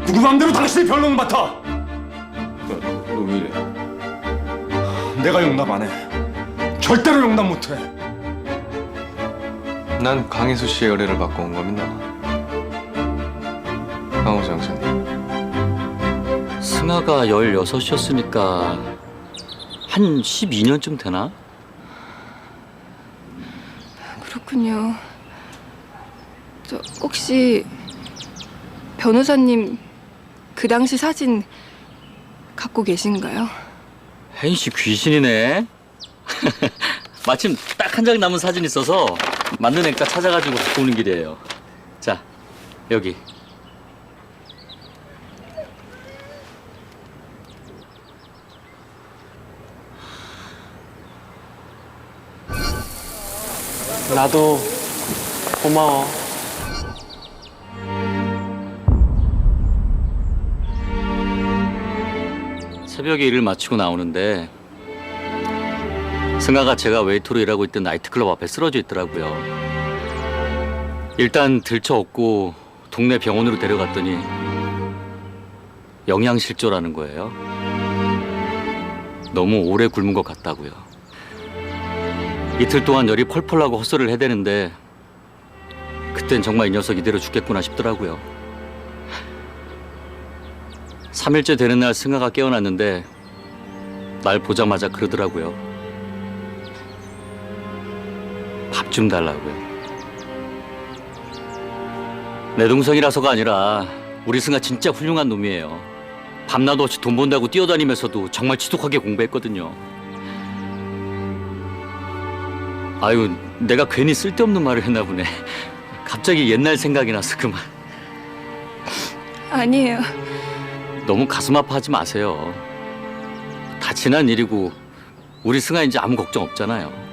누구 맘대로 당신이 변론을 맡아. 너 왜 이래? 내가 용납 안 해. 절대로 용납 못 해. 난 강혜수 씨의 의뢰를 받고 온 겁니다. 강호수 형사님. 승아가 16이었으니까 한 12년쯤 되나? 그렇군요. 저 혹시 변호사님 그 당시 사진 갖고 계신가요? 혜인 씨 귀신이네. 마침 딱 한 장 남은 사진 있어서 맞는 애가 찾아가지고 갖고 오는 길이에요. 자, 여기. 나도 고마워. 새벽에 일을 마치고 나오는데 승아가 제가 웨이터로 일하고 있던 나이트클럽 앞에 쓰러져 있더라고요. 일단 들쳐업고 동네 병원으로 데려갔더니 영양실조라는 거예요. 너무 오래 굶은 것 같다고요. 이틀 동안 열이 펄펄 나고 헛소리를 해대는데 그땐 정말 이 녀석 이대로 죽겠구나 싶더라고요. 3일째 되는 날 승아가 깨어났는데 날 보자마자 그러더라고요. 밥 좀 달라고요. 내 동생이라서가 아니라 우리 승아 진짜 훌륭한 놈이에요. 밤낮 없이 돈 번다고 뛰어다니면서도 정말 지독하게 공부했거든요. 아유, 내가 괜히 쓸데없는 말을 했나 보네. 갑자기 옛날 생각이 나서 그만. 아니에요. 너무 가슴 아파하지 마세요. 다 지난 일이고 우리 승아 이제 아무 걱정 없잖아요.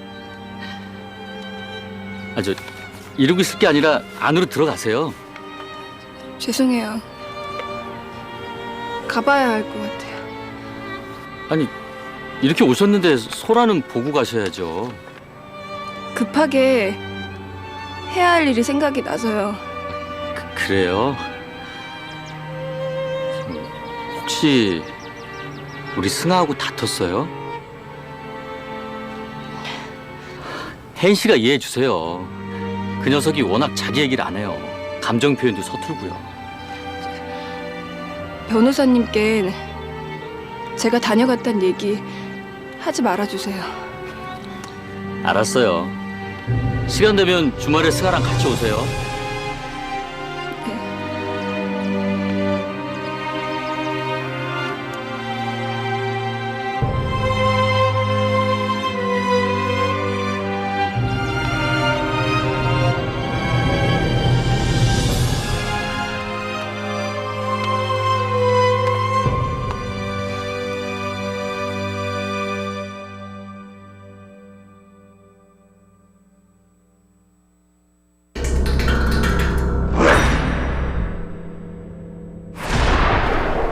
이러고 있을 게 아니라 안으로 들어가세요. 죄송해요. 가봐야 할 것 같아요. 아니, 이렇게 오셨는데 소라는 보고 가셔야죠. 급하게 해야 할 일이 생각이 나서요. 그래요? 혹시 우리 승아하고 다퉜어요? 혜인 씨가 이해해 주세요. 그 녀석이 워낙 자기 얘기를 안 해요. 감정 표현도 서툴고요. 변호사님께 제가 다녀갔다는 얘기 하지 말아주세요. 알았어요. 시간 되면 주말에 승아랑 같이 오세요.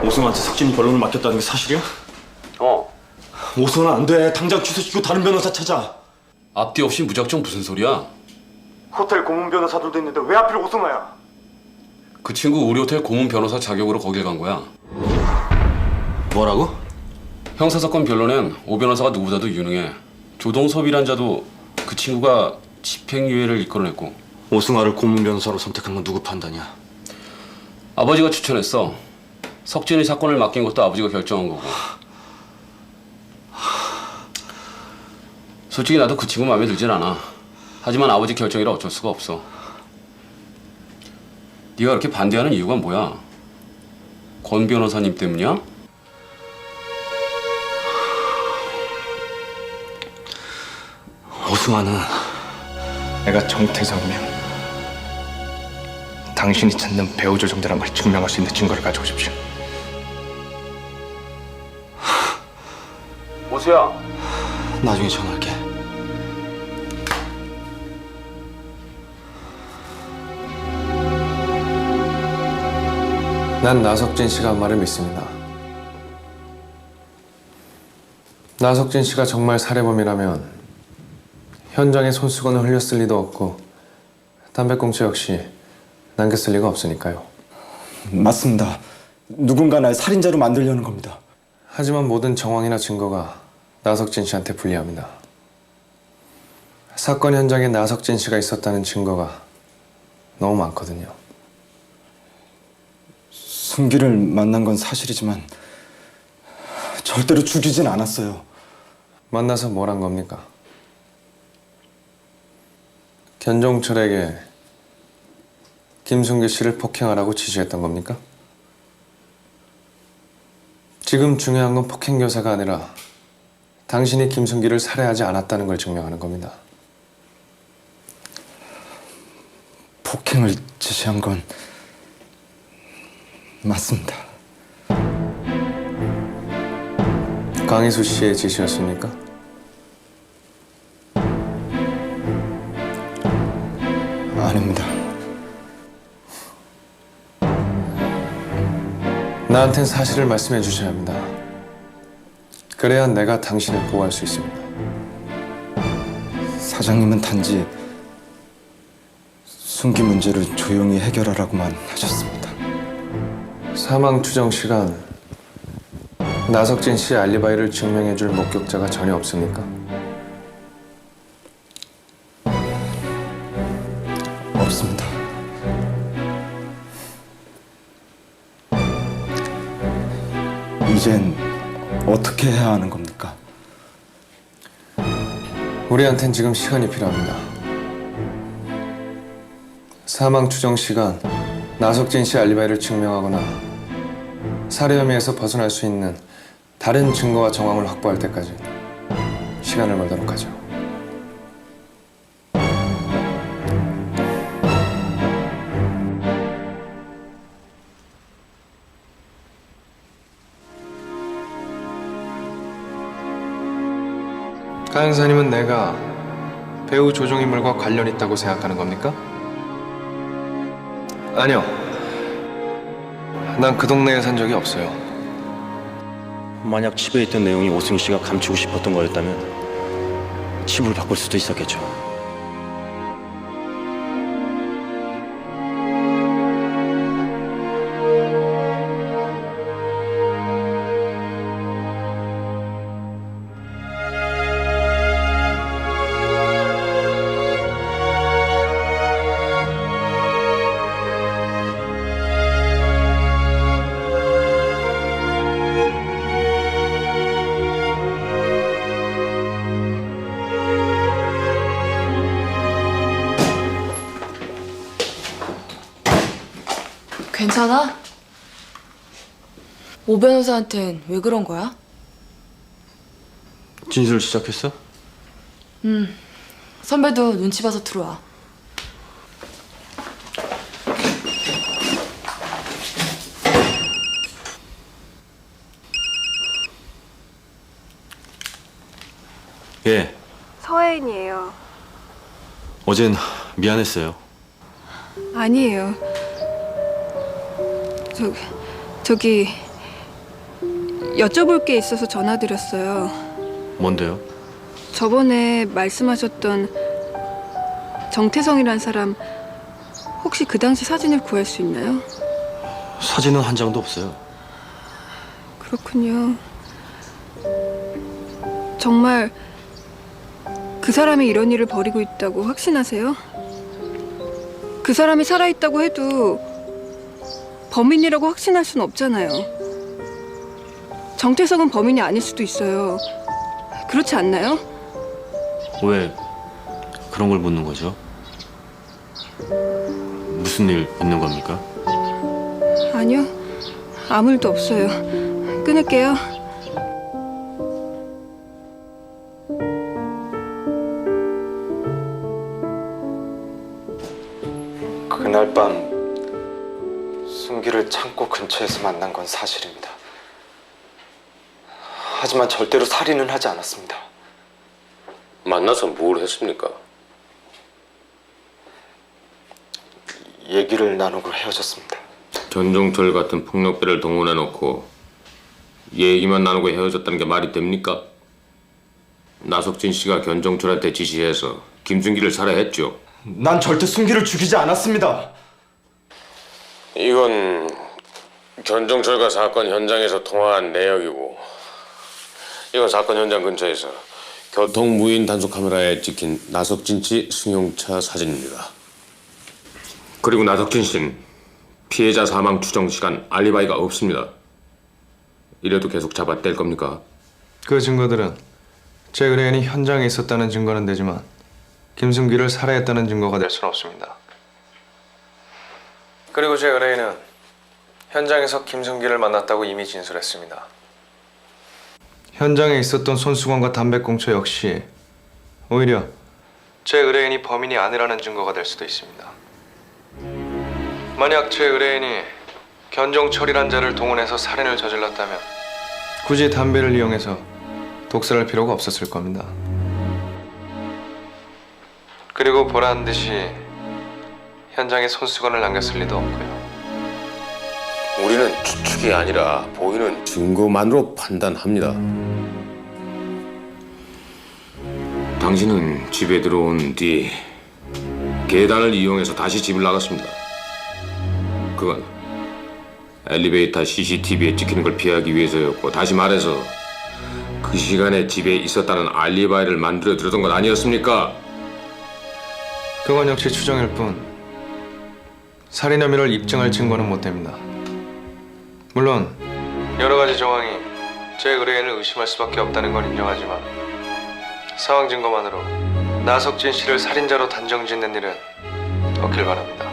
오승환한테 석진이 변론을 맡겼다는 게 사실이야? 오승환 안 돼. 당장 취소시키고 다른 변호사 찾아. 앞뒤 없이 무작정 무슨 소리야? 호텔 고문 변호사들도 있는데 왜 하필 오승환이야? 그 친구 우리 호텔 고문 변호사 자격으로 거길 간 거야. 뭐라고? 형사사건 변론엔 오 변호사가 누구보다도 유능해. 조동섭이란 자도 그 친구가 집행유예를 이끌어냈고. 오승환을 고문 변호사로 선택한 건 누구 판단이야? 아버지가 추천했어. 석진이 사건을 맡긴 것도 아버지가 결정한 거고. 솔직히 나도 그 친구 마음에 들진 않아. 하지만 아버지 결정이라 어쩔 수가 없어. 네가 그렇게 반대하는 이유가 뭐야? 권 변호사님 때문이야? 오승환은 내가 정태성이면 당신이 찾는 배우 조정자란 걸 증명할 수 있는 증거를 가져오십시오. 오수야. 나중에 전화할게. 난 나석진 씨가 한 말을 믿습니다. 나석진 씨가 정말 살해범이라면 현장에 손수건을 흘렸을 리도 없고 담배꽁초 역시 남겼을 리가 없으니까요. 맞습니다. 누군가 날 살인자로 만들려는 겁니다. 하지만 모든 정황이나 증거가 나석진 씨한테 불리합니다. 사건 현장에 나석진 씨가 있었다는 증거가 너무 많거든요. 순기를 만난 건 사실이지만 절대로 죽이진 않았어요. 만나서 뭘 한 겁니까? 견종철에게 김순기 씨를 폭행하라고 지시했던 겁니까? 지금 중요한 건 폭행교사가 아니라 당신이 김순기를 살해하지 않았다는 걸 증명하는 겁니다. 폭행을 지시한 건 맞습니다. 강희수 씨의 지시였습니까? 아닙니다. 나한텐 사실을 말씀해 주셔야 합니다. 그래야 내가 당신을 보호할 수 있습니다. 사장님은 단지 순기 문제를 조용히 해결하라고만 하셨습니다. 사망 추정 시간 나석진 씨의 알리바이를 증명해 줄 목격자가 전혀 없습니까? 없습니다. 이젠 어떻게 해야 하는 겁니까? 우리한텐 지금 시간이 필요합니다. 사망 추정 시간 나석진 씨 알리바이를 증명하거나 살해 혐의에서 벗어날 수 있는 다른 증거와 정황을 확보할 때까지 시간을 벌도록 하죠. 가 형사님은 내가 배우 조종인물과 관련 있다고 생각하는 겁니까? 아니요. 난 그 동네에 산 적이 없어요. 만약 칩에 있던 내용이 오승희 씨가 감추고 싶었던 거였다면 칩을 바꿀 수도 있었겠죠. 괜찮아? 오 변호사한텐 왜 그런 거야? 진술 시작했어? 선배도 눈치 봐서 들어와. 예. 서혜인이에요. 어젠 미안했어요. 아니에요. 저기 여쭤볼 게 있어서 전화드렸어요. 뭔데요? 저번에 말씀하셨던 정태성이란 사람 혹시 그 당시 사진을 구할 수 있나요? 사진은 한 장도 없어요. 그렇군요. 정말 그 사람이 이런 일을 벌이고 있다고 확신하세요? 그 사람이 살아있다고 해도 범인이라고 확신할 순 없잖아요. 정태성은 범인이 아닐 수도 있어요. 그렇지 않나요? 왜 그런 걸 묻는 거죠? 무슨 일 있는 겁니까? 아니요. 아무 일도 없어요. 끊을게요. 그날 밤 순기를 창고 근처에서 만난 건 사실입니다. 하지만 절대로 살인은 하지 않았습니다. 만나서 뭘 했습니까? 얘기를 나누고 헤어졌습니다. 견종철 같은 폭력배를 동원해놓고 얘기만 나누고 헤어졌다는 게 말이 됩니까? 나석진 씨가 견종철한테 지시해서 김순기를 살해했죠. 난 절대 순기를 죽이지 않았습니다. 이건 견종철과 사건 현장에서 통화한 내역이고, 이건 사건 현장 근처에서 교통 무인 단속 카메라에 찍힌 나석진 씨 승용차 사진입니다. 그리고 나석진 씨는 피해자 사망 추정 시간 알리바이가 없습니다. 이래도 계속 잡아뗄 겁니까? 그 증거들은 제 의뢰인이 현장에 있었다는 증거는 되지만 김승기를 살해했다는 증거가 될 수는 없습니다. 그리고 제 의뢰인은 현장에서 김승기를 만났다고 이미 진술했습니다. 현장에 있었던 손수건과 담배꽁초 역시 오히려 제 의뢰인이 범인이 아니라는 증거가 될 수도 있습니다. 만약 제 의뢰인이 견종철이란 자를 동원해서 살인을 저질렀다면 굳이 담배를 이용해서 독살할 필요가 없었을 겁니다. 그리고 보란 듯이 현장에 손수건을 남겼을 리도 없고요. 우리는 추측이 아니라 보이는 증거만으로 판단합니다. 당신은 집에 들어온 뒤 계단을 이용해서 다시 집을 나갔습니다. 그건 엘리베이터 CCTV에 찍히는 걸 피하기 위해서였고, 다시 말해서 그 시간에 집에 있었다는 알리바이를 만들어 들었던 것 아니었습니까? 그건 역시 추정일 뿐 살인 혐의를 입증할 증거는 못 됩니다. 물론 여러 가지 정황이 제 의뢰인을 의심할 수밖에 없다는 건 인정하지만 상황 증거만으로 나석진 씨를 살인자로 단정짓는 일은 없길 바랍니다.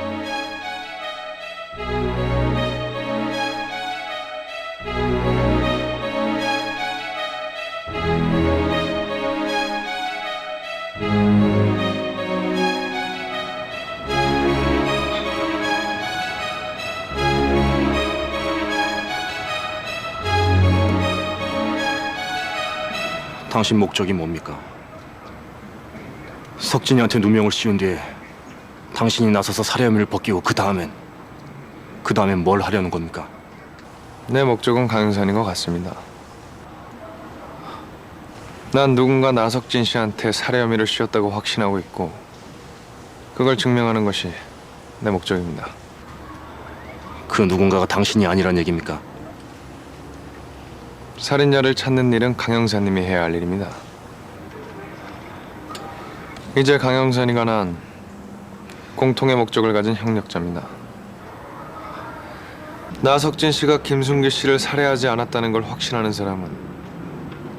당신 목적이 뭡니까? 석진이한테 누명을 씌운 뒤에 당신이 나서서 살해 혐의를 벗기고 그 다음엔 뭘 하려는 겁니까? 내 목적은 강윤선인 것 같습니다. 난 누군가 나석진 씨한테 살해 혐의를 씌웠다고 확신하고 있고 그걸 증명하는 것이 내 목적입니다. 그 누군가가 당신이 아니란 얘기입니까? 살인자를 찾는 일은 강영사님이 해야 할 일입니다. 이제 강영선이가 난 공통의 목적을 가진 협력자입니다. 나석진 씨가 김순기 씨를 살해하지 않았다는 걸 확신하는 사람은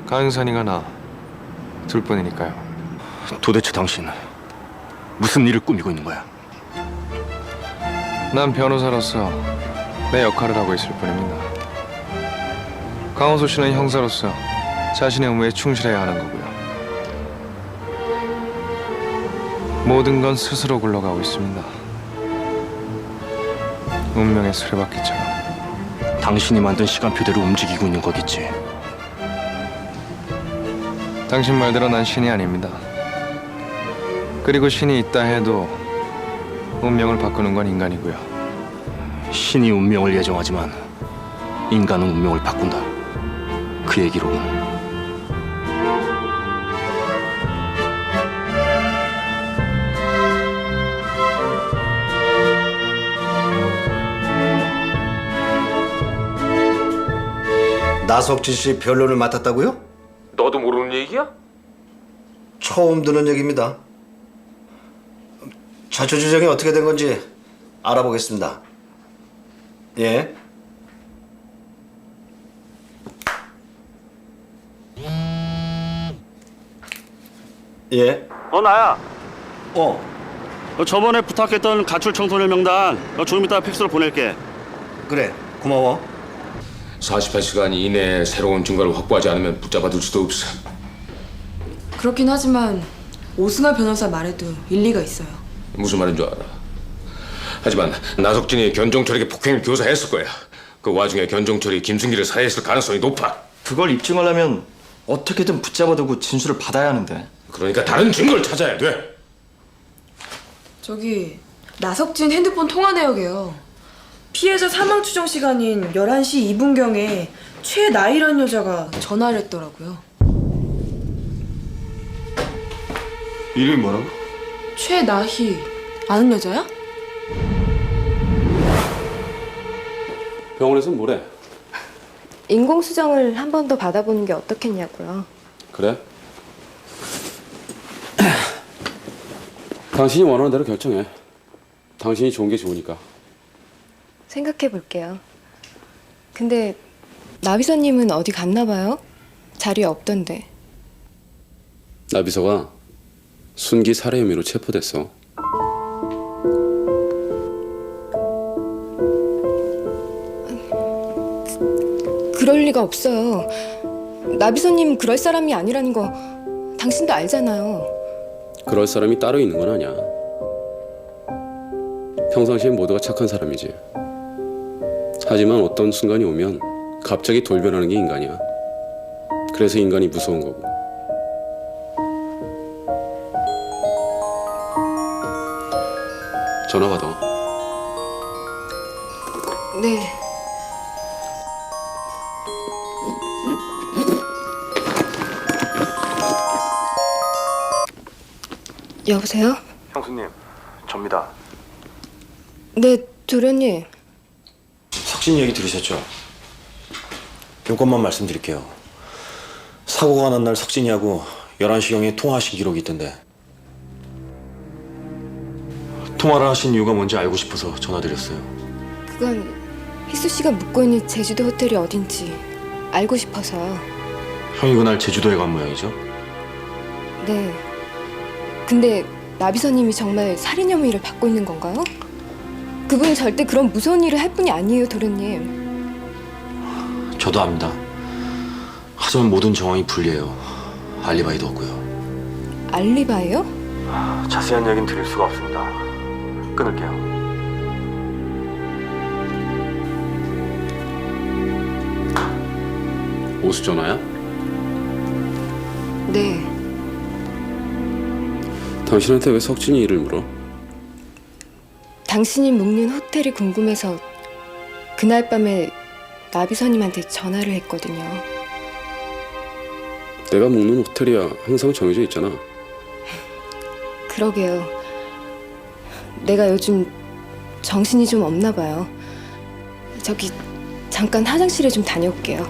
강영선이가 나 둘뿐이니까요. 도대체 당신 무슨 일을 꾸미고 있는 거야? 난 변호사로서 내 역할을 하고 있을 뿐입니다. 강호수 씨는 형사로서 자신의 의무에 충실해야 하는 거고요. 모든 건 스스로 굴러가고 있습니다. 운명의 수레바퀴처럼. 당신이 만든 시간표대로 움직이고 있는 거겠지. 당신 말대로 난 신이 아닙니다. 그리고 신이 있다 해도 운명을 바꾸는 건 인간이고요. 신이 운명을 예정하지만 인간은 운명을 바꾼다. 그 얘기로군. 나석진 씨 변론을 맡았다고요? 너도 모르는 얘기야? 처음 듣는 얘기입니다. 자초지정이 어떻게 된 건지 알아보겠습니다. 예. 예. 나야. 저번에 부탁했던 가출 청소년 명단 조금 이따 팩스로 보낼게. 그래. 고마워. 48시간 이내에 새로운 증거를 확보하지 않으면 붙잡아둘 수도 없어. 그렇긴 하지만 오승환 변호사 말에도 일리가 있어요. 무슨 말인 줄 알아. 하지만 나석진이 견종철에게 폭행을 교사했을 거야. 그 와중에 견종철이 김승기를 살해했을 가능성이 높아. 그걸 입증하려면 어떻게든 붙잡아두고 진술을 받아야 하는데. 그러니까 다른 증거를 찾아야 돼. 저기 나석진 핸드폰 통화 내역이에요. 피해자 사망 추정 시간인 11시 2분경에 최나희라는 여자가 전화를 했더라고요. 이름이 뭐라고? 최나희 아는 여자야? 병원에서는 뭐래? 인공수정을 한 번 더 받아보는 게 어떻겠냐고요. 그래? 당신이 원하는 대로 결정해. 당신이 좋은 게 좋으니까. 생각해 볼게요. 근데 나비서님은 어디 갔나 봐요? 자리에 없던데. 나비서가 순기 살해 혐의로 체포됐어. 그럴 리가 없어요. 나비서님 그럴 사람이 아니라는 거 당신도 알잖아요. 그럴 사람이 따로 있는 건 아니야. 평상시엔 모두가 착한 사람이지. 하지만 어떤 순간이 오면 갑자기 돌변하는 게 인간이야. 그래서 인간이 무서운 거고. 전화 받아. 네. 여보세요? 형수님, 접니다. 네, 도련님. 석진 얘기 들으셨죠? 요것만 말씀드릴게요. 사고가 난 날 석진이하고 11시경에 통화하신 기록이 있던데. 통화를 하신 이유가 뭔지 알고 싶어서 전화드렸어요. 그건 희수 씨가 묵고 있는 제주도 호텔이 어딘지 알고 싶어서요. 형이 그날 제주도에 간 모양이죠? 네. 근데 나비서님이 정말 살인 혐의를 받고 있는 건가요? 그분은 절대 그런 무서운 일을 할 분이 아니에요, 도련님. 저도 압니다. 하지만 모든 정황이 불리해요. 알리바이도 없고요. 알리바이요? 자세한 이야기는 드릴 수가 없습니다. 끊을게요. 오수 전화야? 네. 당신한테 왜 석진이 일을 물어? 당신이 묵는 호텔이 궁금해서 그날 밤에 나비서님한테 전화를 했거든요. 내가 묵는 호텔이야 항상 정해져 있잖아. 그러게요. 내가 요즘 정신이 좀 없나 봐요. 저기 잠깐 화장실에 좀 다녀올게요.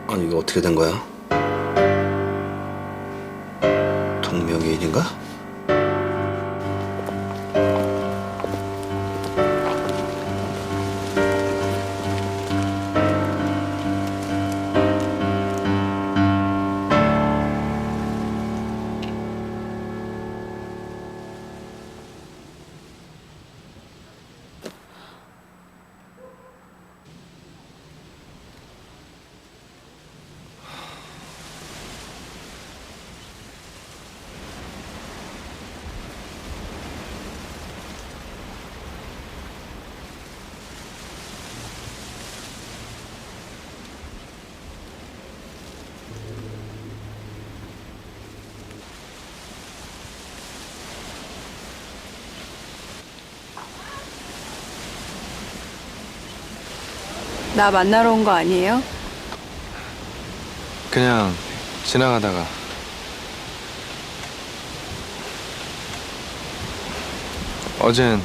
아니 이거 어떻게 된 거야? 동명이인인가? 나 만나러 온 거 아니에요? 그냥 지나가다가. 어젠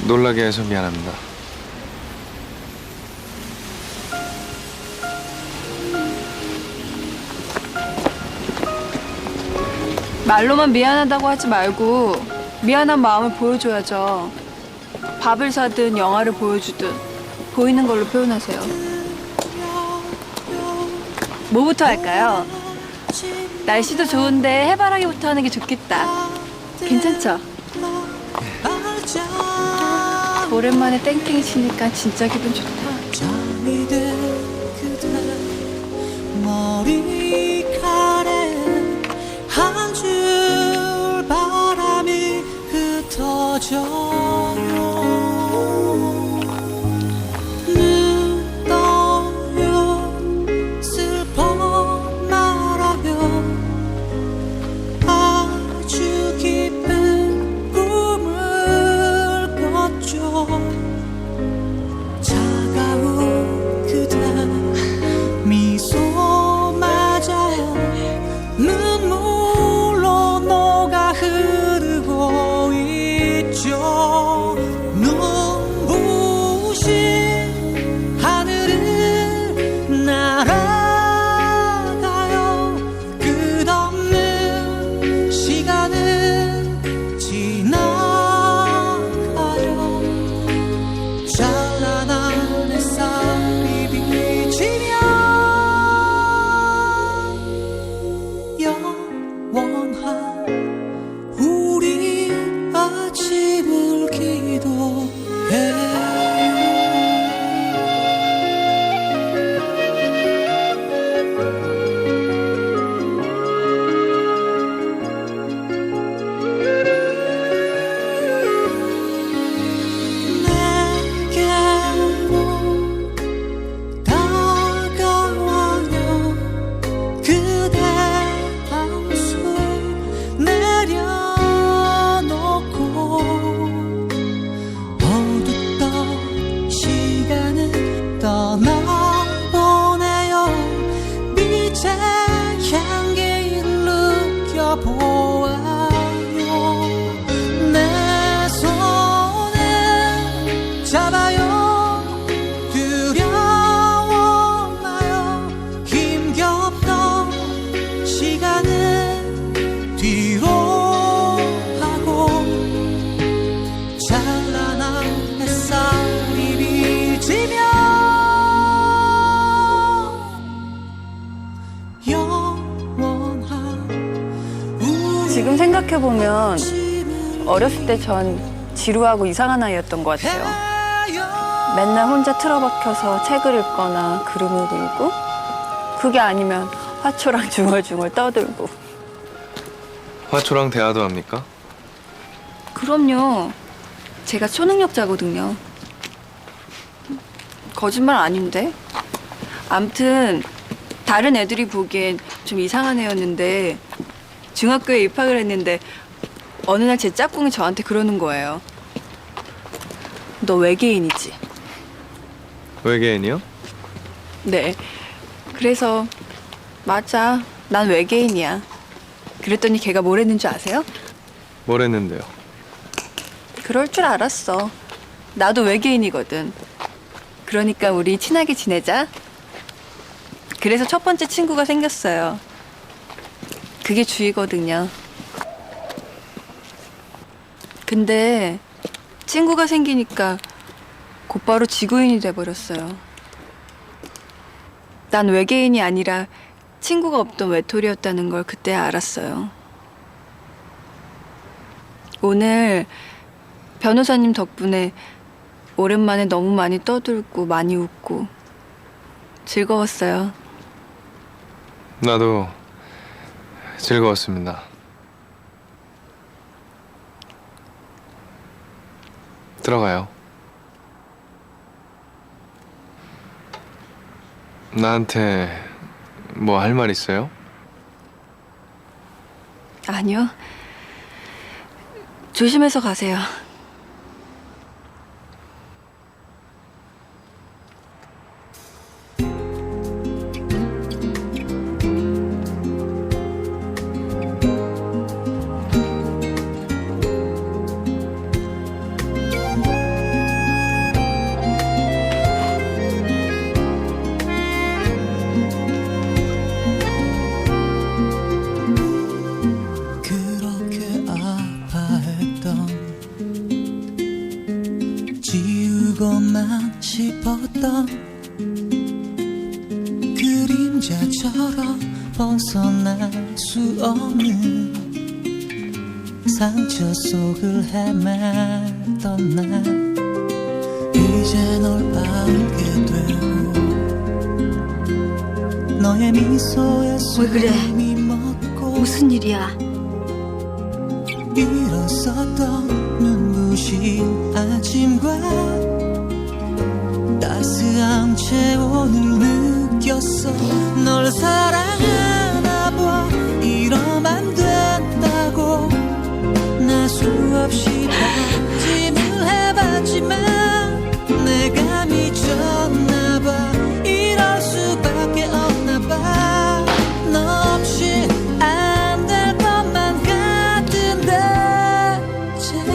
놀라게 해서 미안합니다. 말로만 미안하다고 하지 말고 미안한 마음을 보여줘야죠. 밥을 사든 영화를 보여주든 보이는 걸로 표현하세요. 뭐부터 할까요? 날씨도 좋은데 해바라기부터 하는 게 좋겠다. 괜찮죠? 오랜만에 땡땡이 치니까 진짜 기분 좋다. 머리 찬란한 햇살이 비치며 영원한 우리 아침을 기도해. 떠나보내요. 빛의 향기를 느껴보아요. 내 손을 잡아요. 두려워마요. 힘겹던 시간은 뒤로 하고 찬란한 햇살이 비치며 지금 생각해보면 어렸을 때 전 지루하고 이상한 아이였던 것 같아요. 맨날 혼자 틀어박혀서 책을 읽거나 그림을 그리고 그게 아니면 화초랑 중얼중얼 떠들고. 화초랑 대화도 합니까? 그럼요. 제가 초능력자거든요. 거짓말 아닌데? 암튼 다른 애들이 보기엔 좀 이상한 애였는데 중학교에 입학을 했는데 어느 날 제 짝꿍이 저한테 그러는 거예요. 너 외계인이지? 외계인이요? 네. 그래서 맞아. 난 외계인이야. 그랬더니 걔가 뭘 했는 줄 아세요? 뭘 했는데요? 그럴 줄 알았어. 나도 외계인이거든. 그러니까 우리 친하게 지내자. 그래서 첫 번째 친구가 생겼어요. 그게 주의거든요. 근데 친구가 생기니까 곧바로 지구인이 돼버렸어요. 난 외계인이 아니라 친구가 없던 외톨이였다는 걸 그때 알았어요. 오늘 변호사님 덕분에 오랜만에 너무 많이 떠들고 많이 웃고 즐거웠어요. 나도 즐거웠습니다. 들어가요. 나한테 뭐 할 말 있어요? 아니요. 조심해서 가세요. 지우고만 싶었던 그림자처럼 벗어날 수 없는 상처 속을 헤맸던 날 이제 널 알게 되고 너의 미소에 숨이 멎고 무슨 일이야? 일었었던 눈부신 아침과 따스함 채오늘 느꼈어. 널 사랑하나 봐. 이러면 안 된다고 나 수없이 다짐을 해봤지만 내가 미쳤나 봐. 이럴 수밖에 없나 봐. 너 없이 안 될 것만 같은데 제발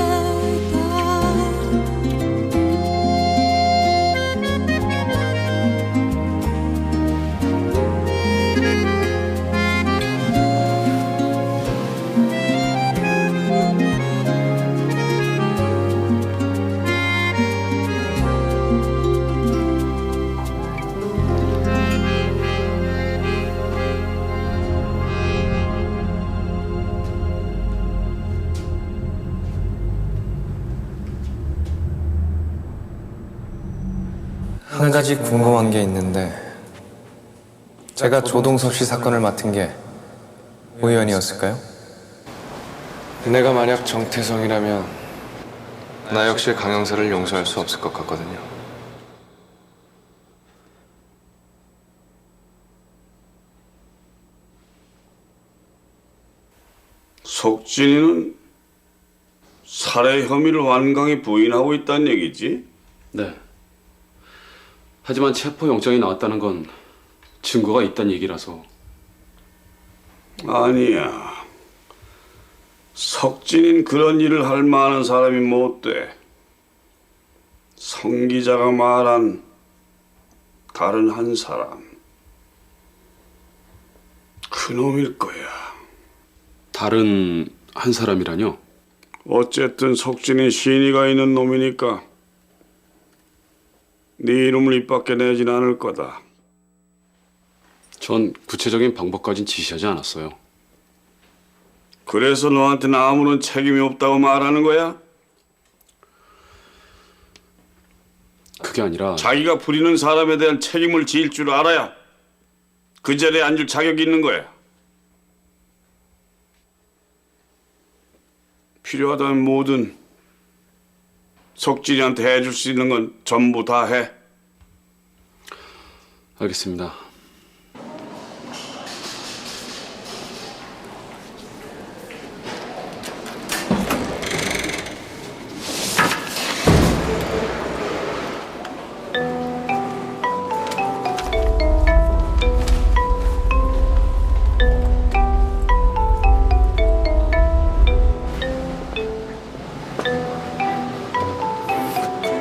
한 가지 궁금한 게 있는데 제가 조동섭 씨 사건을 맡은 게 우연이었을까요? 내가 만약 정태성이라면 나 역시 강영사를 용서할 수 없을 것 같거든요. 석진이는 살해 혐의를 완강히 부인하고 있다는 얘기지? 네. 하지만 체포영장이 나왔다는 건 증거가 있다는 얘기라서. 아니야. 석진인 그런 일을 할 만한 사람이 못 돼. 성 기자가 말한 다른 한 사람. 그놈일 거야. 다른 한 사람이라뇨? 어쨌든 석진이 신의가 있는 놈이니까 네 이름을 입 밖에 내진 않을 거다. 전 구체적인 방법까진 지시하지 않았어요. 그래서 너한테는 아무런 책임이 없다고 말하는 거야? 그게 아니라 자기가 부리는 사람에 대한 책임을 지을 줄 알아야 그 자리에 앉을 자격이 있는 거야. 필요하다면 뭐든 석진이한테 해줄 수 있는 건 전부 다 해. 알겠습니다.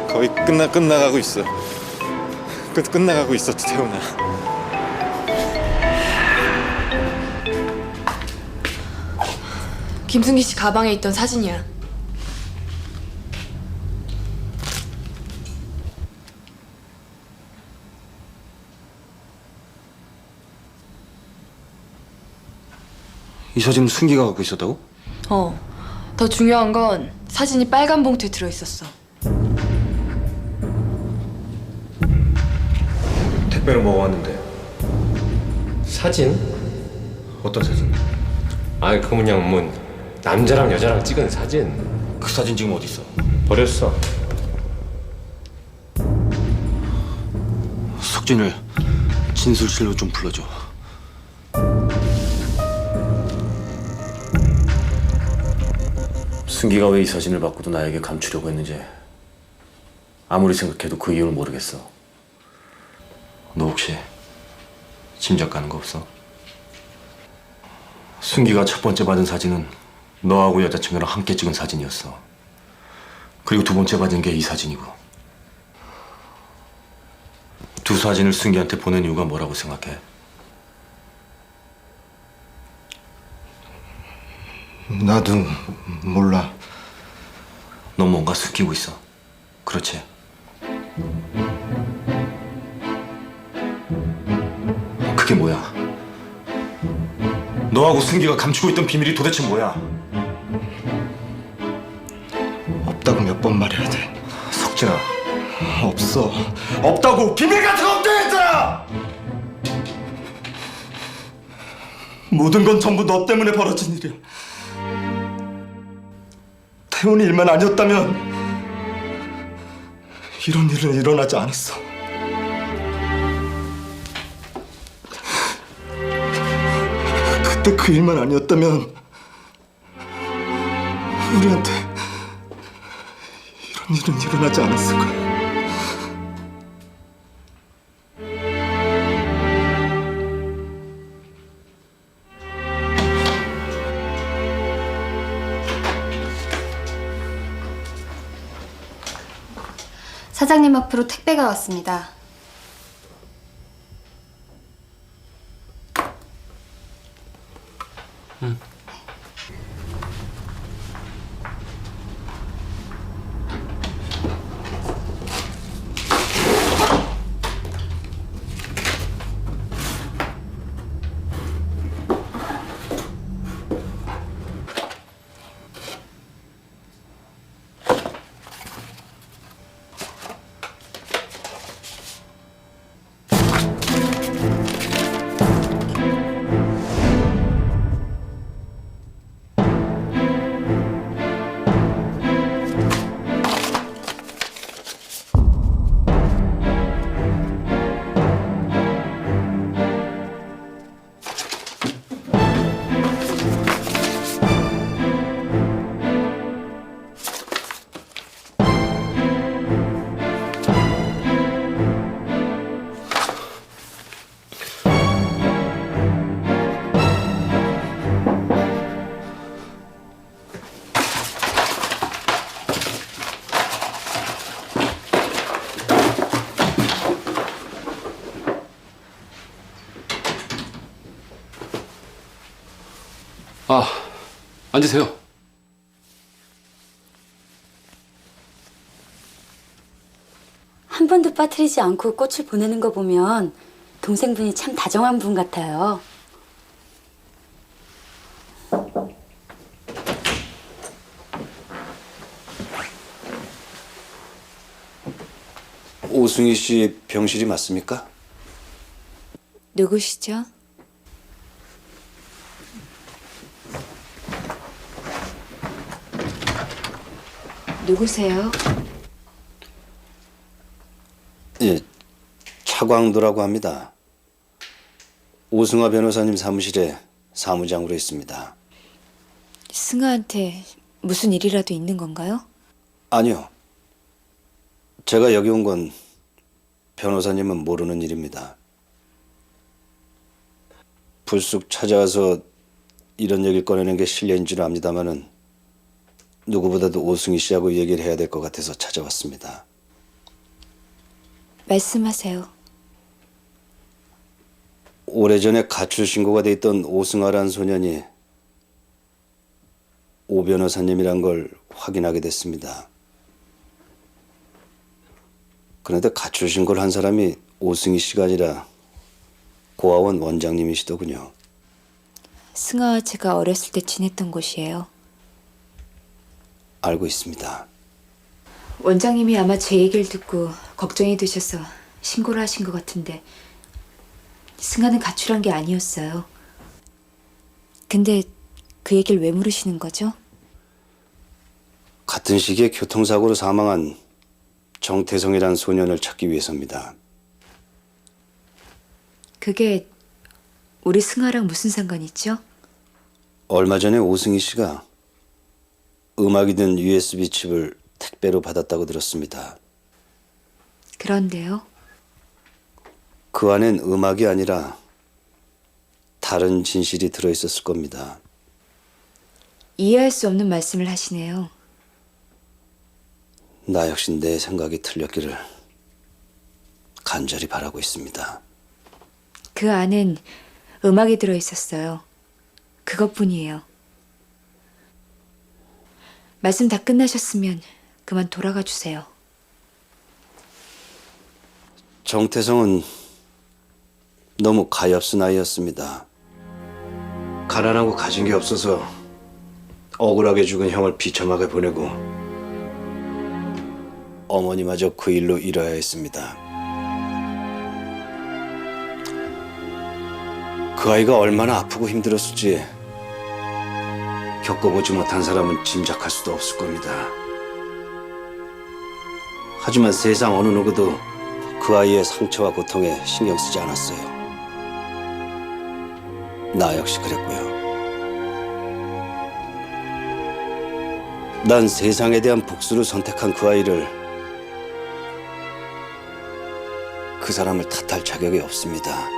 거의 끝나가고 있어. 끝나가고 있어, 태훈아. 김승기 씨 가방에 있던 사진이야. 이 사진은 승기가 갖고 있었다고? 더 중요한 건 사진이 빨간 봉투에 들어있었어. 택배로 먹어왔는데. 사진? 어떤 사진? 아이 그냥 뭐 남자랑 여자랑 찍은 사진. 그 사진 지금 어디 있어? 버렸어. 석진을 진술실로 좀 불러줘. 승기가 왜 이 사진을 받고도 나에게 감추려고 했는지 아무리 생각해도 그 이유를 모르겠어. 너 혹시 짐작 가는 거 없어? 승기가 첫 번째 받은 사진은 너하고 여자친구랑 함께 찍은 사진이었어. 그리고 두 번째 받은 게 이 사진이고. 두 사진을 승기한테 보낸 이유가 뭐라고 생각해? 나도 몰라. 너 뭔가 숨기고 있어. 그렇지? 그게 뭐야? 너하고 승기가 감추고 있던 비밀이 도대체 뭐야? 없다고 몇 번 말해야 돼. 석진아. 없어. 없다고. 비밀 같은 거 없다고 했잖아. 모든 건 전부 너 때문에 벌어진 일이야. 태훈이 일만 아니었다면 이런 일은 일어나지 않았어. 그때 그 일만 아니었다면 우리한테 이런 일은 일어나지 않았을 거야. 사장님 앞으로 택배가 왔습니다. 아, 앉으세요. 한 번도 빠뜨리지 않고 꽃을 보내는 거 보면 동생분이 참 다정한 분 같아요. 오승희 씨 병실이 맞습니까? 누구시죠? 누구세요? 예, 차광도라고 합니다. 오승화 변호사님 사무실에 사무장으로 있습니다. 승아한테 무슨 일이라도 있는 건가요? 아니요. 제가 여기 온 건 변호사님은 모르는 일입니다. 불쑥 찾아와서 이런 얘기를 꺼내는 게 실례인 줄 압니다마는 누구보다도 오승희 씨하고 얘기를 해야 될 것 같아서 찾아왔습니다. 말씀하세요. 오래전에 가출 신고가 돼 있던 오승아라는 소년이 오 변호사님이란 걸 확인하게 됐습니다. 그런데 가출 신고를 한 사람이 오승희 씨가 아니라 고아원 원장님이시더군요. 승아와 제가 어렸을 때 지냈던 곳이에요. 알고 있습니다. 원장님이 아마 제 얘기를 듣고 걱정이 되셔서 신고를 하신 것 같은데 승아는 가출한 게 아니었어요. 근데 그 얘기를 왜 물으시는 거죠? 같은 시기에 교통사고로 사망한 정태성이라는 소년을 찾기 위해서입니다. 그게 우리 승아랑 무슨 상관이 있죠? 얼마 전에 오승희 씨가 음악이 든 USB 칩을 택배로 받았다고 들었습니다. 그런데요? 그 안엔 음악이 아니라 다른 진실이 들어있었을 겁니다. 이해할 수 없는 말씀을 하시네요. 나 역시 내 생각이 틀렸기를 간절히 바라고 있습니다. 그 안엔 음악이 들어있었어요. 그것뿐이에요. 말씀 다 끝나셨으면 그만 돌아가 주세요. 정태성은 너무 가엾은 아이였습니다. 가난하고 가진 게 없어서 억울하게 죽은 형을 비참하게 보내고 어머니마저 그 일로 잃어야 했습니다. 그 아이가 얼마나 아프고 힘들었을지 겪어보지 못한 사람은 짐작할 수도 없을 겁니다. 하지만 세상 어느 누구도 그 아이의 상처와 고통에 신경 쓰지 않았어요. 나 역시 그랬고요. 난 세상에 대한 복수를 선택한 그 아이를, 그 사람을 탓할 자격이 없습니다.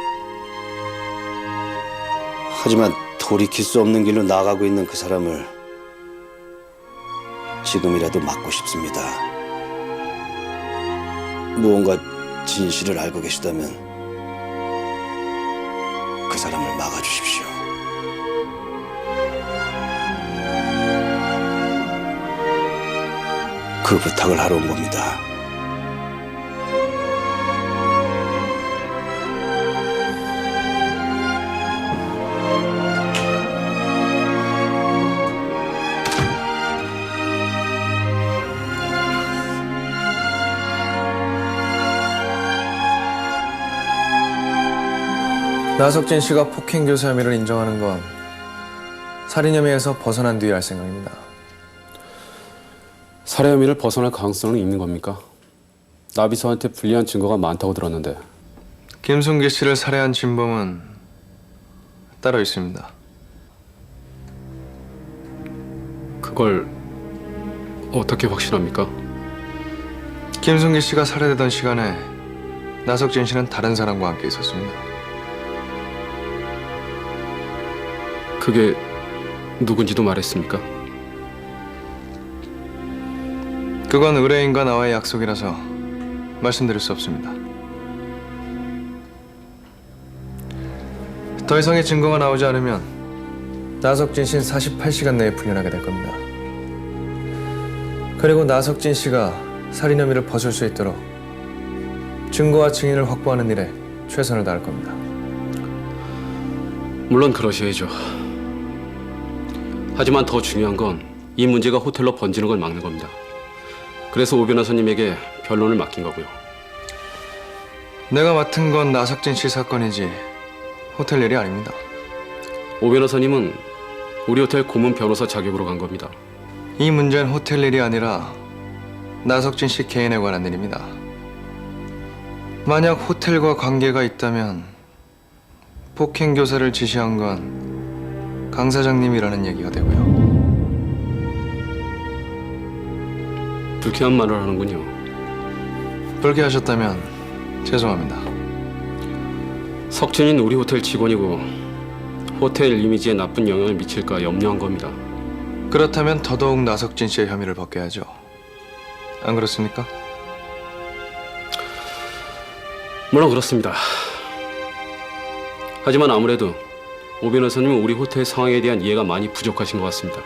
하지만 돌이킬 수 없는 길로 나아가고 있는 그 사람을 지금이라도 막고 싶습니다. 무언가 진실을 알고 계시다면 그 사람을 막아주십시오. 그 부탁을 하러 온 겁니다. 나석진 씨가 폭행 교사 혐의를 인정하는 건 살인 혐의에서 벗어난 뒤에 할 생각입니다. 살해 혐의를 벗어날 가능성은 있는 겁니까? 나비서한테 불리한 증거가 많다고 들었는데. 김순기 씨를 살해한 진범은 따로 있습니다. 그걸 어떻게 확신합니까? 김순기 씨가 살해되던 시간에 나석진 씨는 다른 사람과 함께 있었습니다. 그게 누군지도 말했습니까? 그건 의뢰인과 나와의 약속이라서 말씀드릴 수 없습니다. 더 이상의 증거가 나오지 않으면 나석진 씨는 48시간 내에 풀려나게 될 겁니다. 그리고 나석진 씨가 살인 혐의를 벗을 수 있도록 증거와 증인을 확보하는 일에 최선을 다할 겁니다. 물론 그러셔야죠. 하지만 더 중요한 건 이 문제가 호텔로 번지는 걸 막는 겁니다. 그래서 오 변호사님에게 변론을 맡긴 거고요. 내가 맡은 건 나석진 씨 사건이지 호텔 일이 아닙니다. 오 변호사님은 우리 호텔 고문 변호사 자격으로 간 겁니다. 이 문제는 호텔 일이 아니라 나석진 씨 개인에 관한 일입니다. 만약 호텔과 관계가 있다면 폭행 교사를 지시한 건 강 사장님이라는 얘기가 되고요. 불쾌한 말을 하는군요. 불쾌하셨다면 죄송합니다. 석진이는 우리 호텔 직원이고 호텔 이미지에 나쁜 영향을 미칠까 염려한 겁니다. 그렇다면 더더욱 나석진 씨의 혐의를 벗겨야죠. 안 그렇습니까? 물론 그렇습니다. 하지만 아무래도 오 변호사님은 우리 호텔 상황에 대한 이해가 많이 부족하신 것 같습니다.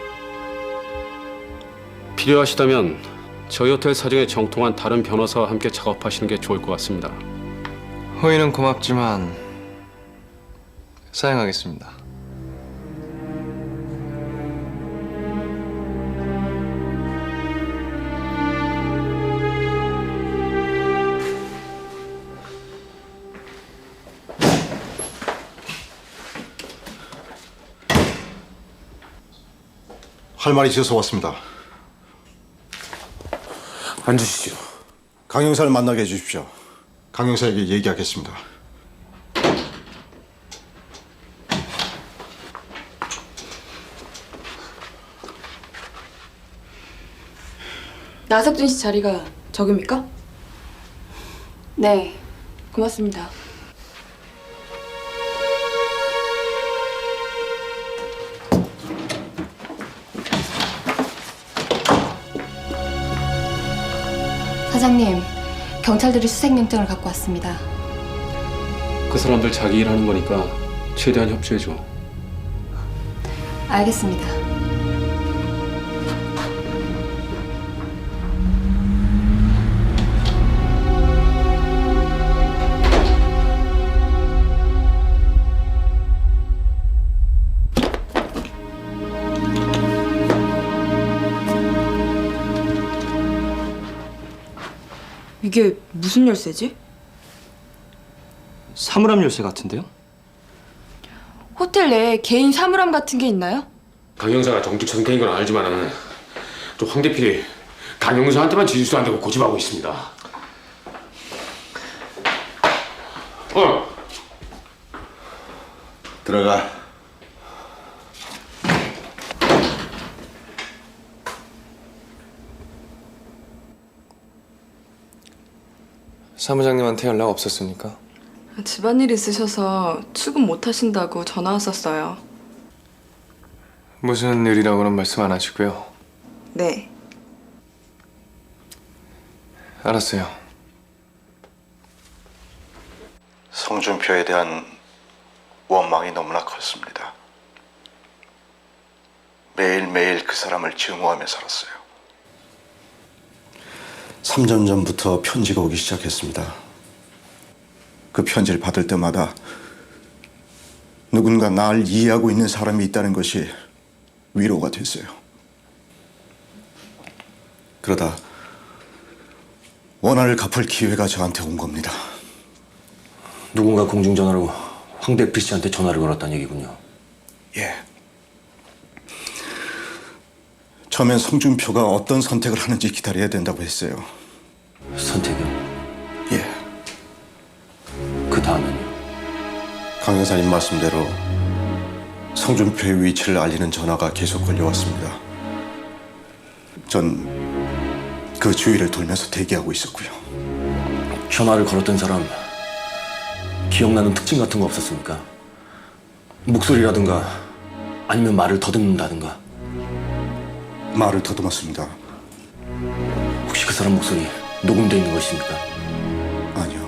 필요하시다면 저희 호텔 사정에 정통한 다른 변호사와 함께 작업하시는 게 좋을 것 같습니다. 호의는 고맙지만 사양하겠습니다. 할 말이 있어서 왔습니다. 앉으시죠. 강 형사를 만나게 해주십시오. 강 형사에게 얘기하겠습니다. 나석진 씨 자리가 저깁니까? 네. 고맙습니다. 사장님, 경찰들이 수색영장을 갖고 왔습니다. 그 사람들 자기 일하는 거니까 최대한 협조해줘. 알겠습니다. 이게 무슨 열쇠지? 사물함 열쇠 같은데요? 호텔 내에 개인 사물함 같은 게 있나요? 강 형사가 정직 천개인 건 알지만은 또 황 대필이 강 형사한테만 지지도 안 되고 고집하고 있습니다. 들어가. 사무장님한테 연락 없었습니까? 집안일 있으셔서 출근 못 하신다고 전화 왔었어요. 무슨 일이라고는 말씀 안 하시고요. 네. 알았어요. 성준표에 대한 원망이 너무나 컸습니다. 매일매일 그 사람을 증오하며 살았어요. 3년 전부터 편지가 오기 시작했습니다. 그 편지를 받을 때마다 누군가 날 이해하고 있는 사람이 있다는 것이 위로가 됐어요. 그러다 원한을 갚을 기회가 저한테 온 겁니다. 누군가 공중전화로 황 대필 씨한테 전화를 걸었다는 얘기군요. 예. 처음엔 성준표가 어떤 선택을 하는지 기다려야 된다고 했어요. 선택이요? 예. 그 다음엔요? 강 여사님 말씀대로 성준표의 위치를 알리는 전화가 계속 걸려왔습니다. 전 그 주위를 돌면서 대기하고 있었고요. 전화를 걸었던 사람 기억나는 특징 같은 거 없었습니까? 목소리라든가 아니면 말을 더듬는다든가. 말을 더듬었습니다. 혹시 그 사람 목소리 녹음돼 있는 것입니까? 아니요.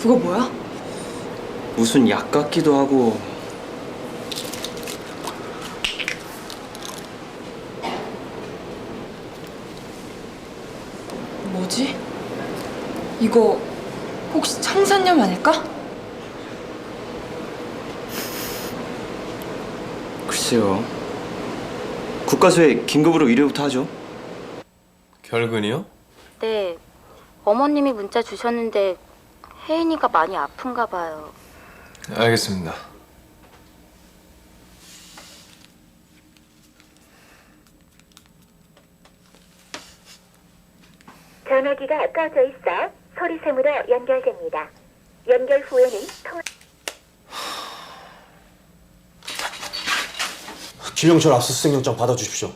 그거 뭐야? 무슨 약 같기도 하고. 뭐지? 이거 혹시 청산염 아닐까? 글쎄요. 국가수에 긴급으로 의뢰부터 하죠. 결근이요? 네. 어머님이 문자 주셨는데 혜인이가 많이 아픈가 봐요. 알겠습니다. 전화기가 꺼져 있어 소리샘으로 연결됩니다. 연결 후에는 통화... 김영철 압수수색영장 받아주십시오.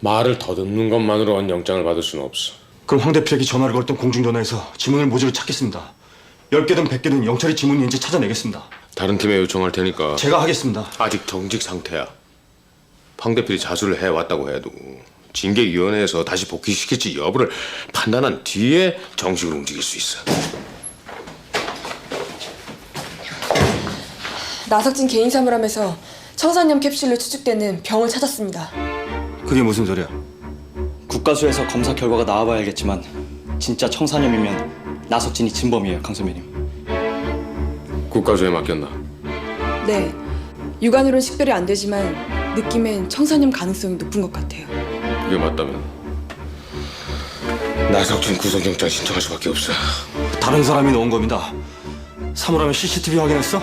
말을 더듬는 것만으로는 영장을 받을 수는 없어. 그럼 황 대표에게 전화를 걸던 공중전화에서 지문을 모조리 찾겠습니다. 10개든 100개든 영철이 지문인지 찾아내겠습니다. 다른 팀에 요청할 테니까. 제가 하겠습니다. 아직 정직 상태야. 황 대표이 자수를 해왔다고 해도 징계위원회에서 다시 복귀시킬지 여부를 판단한 뒤에 정식으로 움직일 수 있어. 나석진 개인 사물함에서 청산염 캡슐로 추측되는 병을 찾았습니다. 그게 무슨 소리야? 국가수에서 검사 결과가 나와봐야 알겠지만 진짜 청산염이면 나석진이 진범이에요, 강 선배님. 국가수에 맡겼나? 네. 육안으로는 식별이 안 되지만 느낌엔 청산염 가능성이 높은 것 같아요. 그게 맞다면 나석진 구속영장 신청할 수밖에 없어. 다른 사람이 넣은 겁니다. 사물함에 CCTV 확인했어?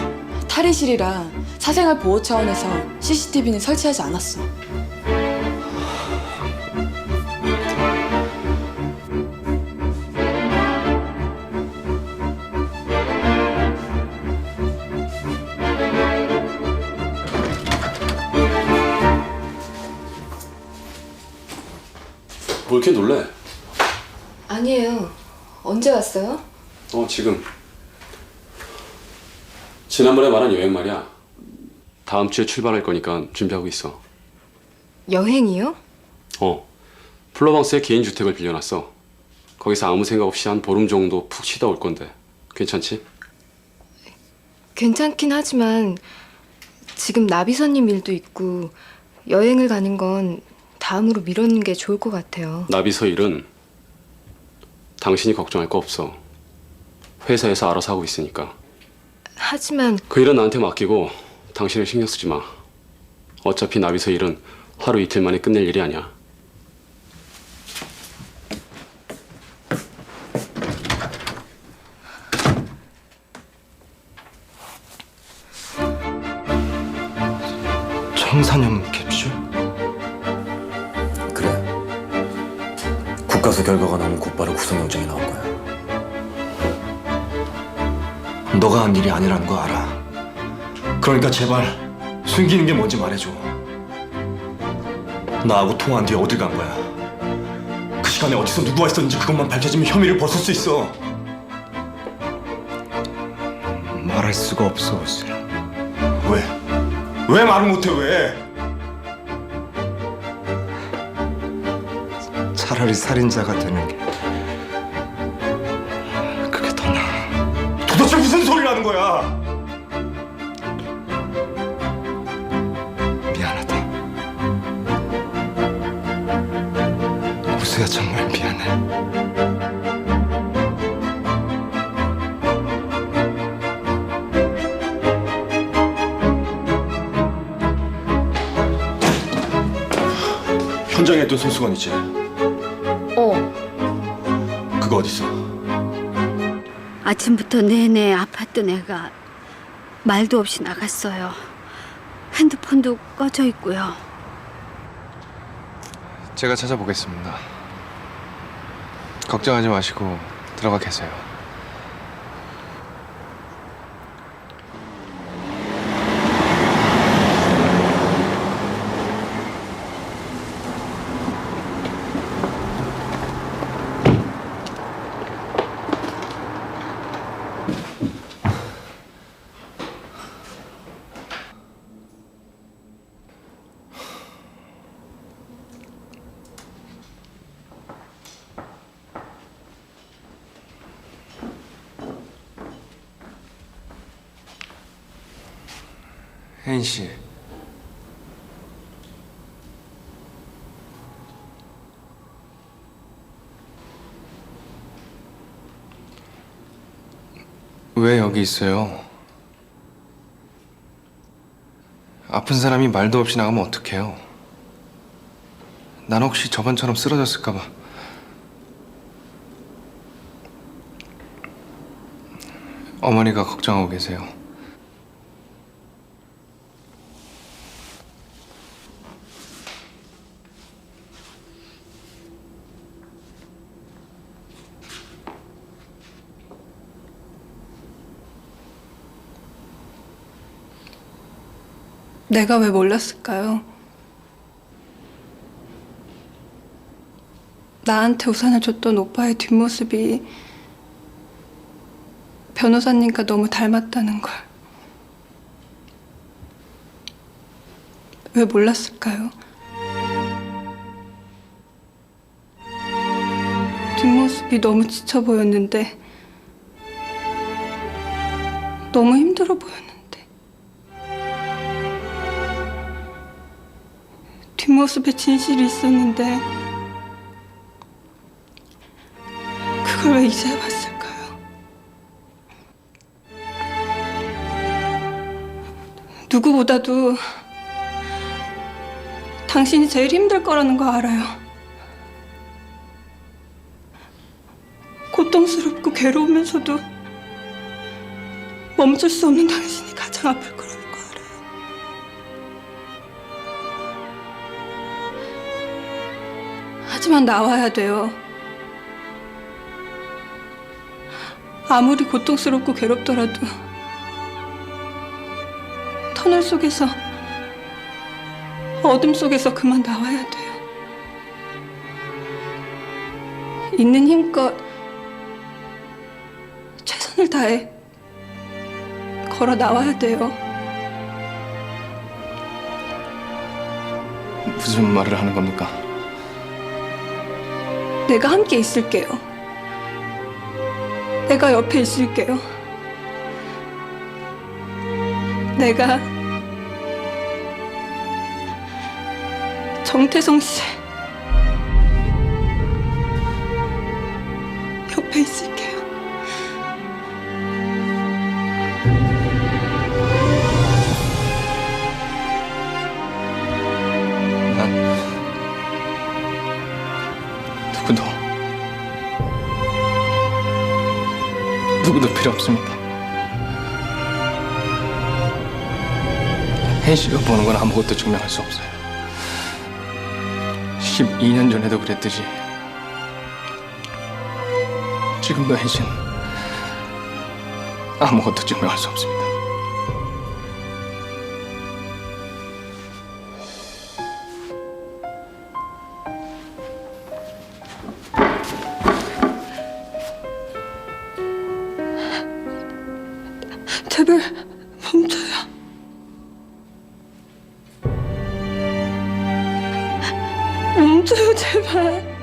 탈의실이라 사생활 보호 차원에서 CCTV는 설치하지 않았어. 뭘 이렇게 놀래? 아니에요. 언제 왔어요? 지금. 지난번에 말한 여행 말이야. 다음 주에 출발할 거니까 준비하고 있어. 여행이요? 플로방스에 개인 주택을 빌려놨어. 거기서 아무 생각 없이 한 보름 정도 푹 쉬다 올 건데 괜찮지? 괜찮긴 하지만 지금 나비서님 일도 있고 여행을 가는 건 다음으로 미루는 게 좋을 것 같아요. 나비서 일은 당신이 걱정할 거 없어. 회사에서 알아서 하고 있으니까. 하지만 그 일은 나한테 맡기고 당신을 신경 쓰지 마. 어차피 나비서 일은 하루 이틀 만에 끝낼 일이 아니야. 청산염 캡슐? 그래. 국가수 결과가 나오면 곧바로 구속영장이 나올 거야. 너가 한 일이 아니라는 거 알아. 그러니까 제발 숨기는 게 뭔지 말해줘. 나하고 통화한 뒤에 어딜 간 거야? 그 시간에 어디서 누구와 있었는지 그것만 밝혀지면 혐의를 벗을 수 있어. 말할 수가 없어. 왜? 왜 말을 못해? 왜? 차라리 살인자가 되는 게 그게 더 나아. 도대체 무슨 소리를 하는 거야? 미안하다. 우수야, 정말 미안해. 현장에 있던 손수건 있지? 그거 어딨어? 아침부터 내내 아팠던 애가 말도 없이 나갔어요. 핸드폰도 꺼져 있고요. 제가 찾아보겠습니다. 걱정하지 마시고 들어가 계세요. 혜인 씨. 왜 여기 있어요? 아픈 사람이 말도 없이 나가면 어떡해요? 난 혹시 저번처럼 쓰러졌을까 봐. 어머니가 걱정하고 계세요. 내가 왜 몰랐을까요? 나한테 우산을 줬던 오빠의 뒷모습이 변호사님과 너무 닮았다는 걸. 왜 몰랐을까요? 뒷모습이 너무 지쳐 보였는데, 너무 힘들어 보였는데, 뒷모습에 진실이 있었는데 그걸 왜 이제야 봤을까요? 누구보다도 당신이 제일 힘들 거라는 거 알아요. 고통스럽고 괴로우면서도 멈출 수 없는 당신이 가장 아플 거라는 거 알아요. 하지만 나와야 돼요. 아무리 고통스럽고 괴롭더라도 터널 속에서, 어둠 속에서 그만 나와야 돼요. 있는 힘껏 최선을 다해 걸어 나와야 돼요. 무슨 말을 하는 겁니까? 내가 함께 있을게요. 내가 옆에 있을게요. 내가 정태성 씨 옆에 있을게요. 난 누구도 필요 없습니다. 혜인 씨가 보는 건 아무것도 증명할 수 없어요. 12년 전에도 그랬듯이 지금도 혜인 씨는 아무것도 증명할 수 없습니다. 제발 멈춰요. 멈춰요, 제발.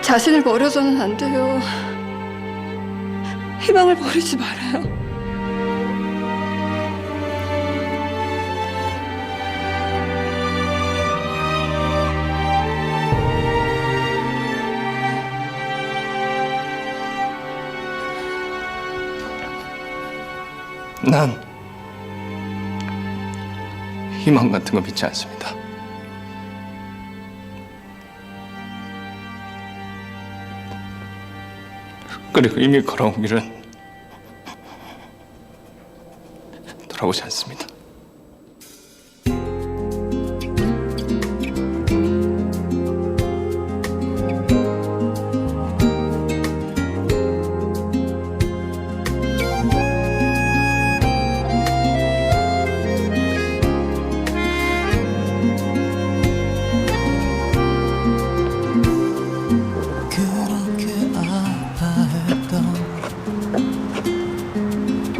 자신을 버려서는 안 돼요. 희망을 버리지 말아요. 난 희망 같은 거 믿지 않습니다. 그리고 이미 걸어온 길은 돌아오지 않습니다.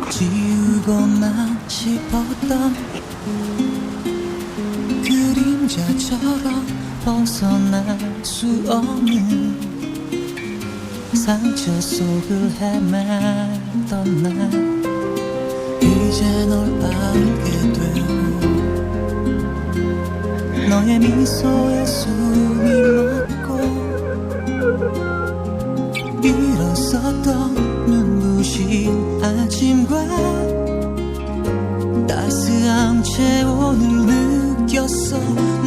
지우고만 싶었던 그림자처럼 벗어날 수 없는 상처 속을 헤매던 날 이제 널 알게 되고 너의 미소에 숨이 멎고 일었었던 눈부신 아침과 따스한 체온을 느꼈어.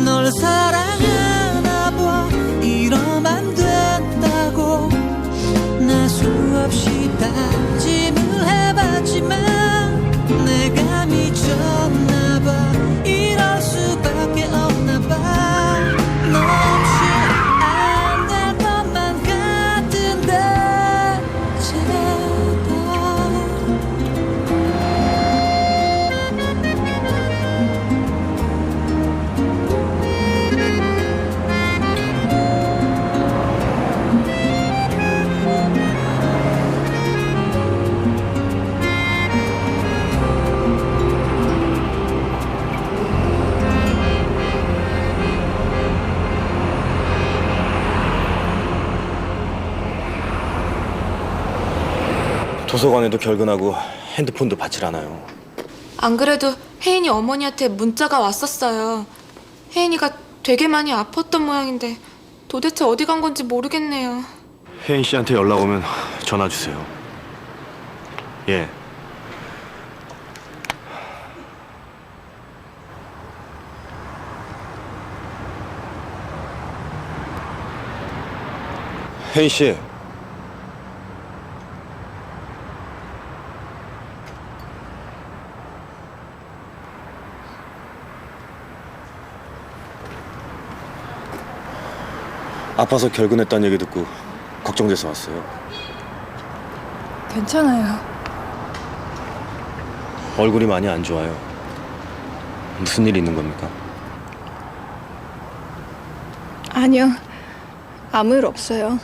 널 사랑하나 봐. 이러면 안 된다고 나 수없이 다짐을 해봤지만 내가 미쳤나 봐. 이럴 수밖에 없나 봐. 너 없이 안 될 것만 같은데 제발 도서관에도 결근하고 핸드폰도 받질 않아요. 안 그래도 혜인이 어머니한테 문자가 왔었어요. 혜인이가 되게 많이 아팠던 모양인데 도대체 어디 간 건지 모르겠네요. 혜인 씨한테 연락 오면 전화 주세요. 예. 혜인 씨. 아파서 결근했다는 얘기 듣고 걱정돼서 왔어요. 괜찮아요. 얼굴이 많이 안 좋아요. 무슨 일 있는 겁니까? 아니요. 아무 일 없어요.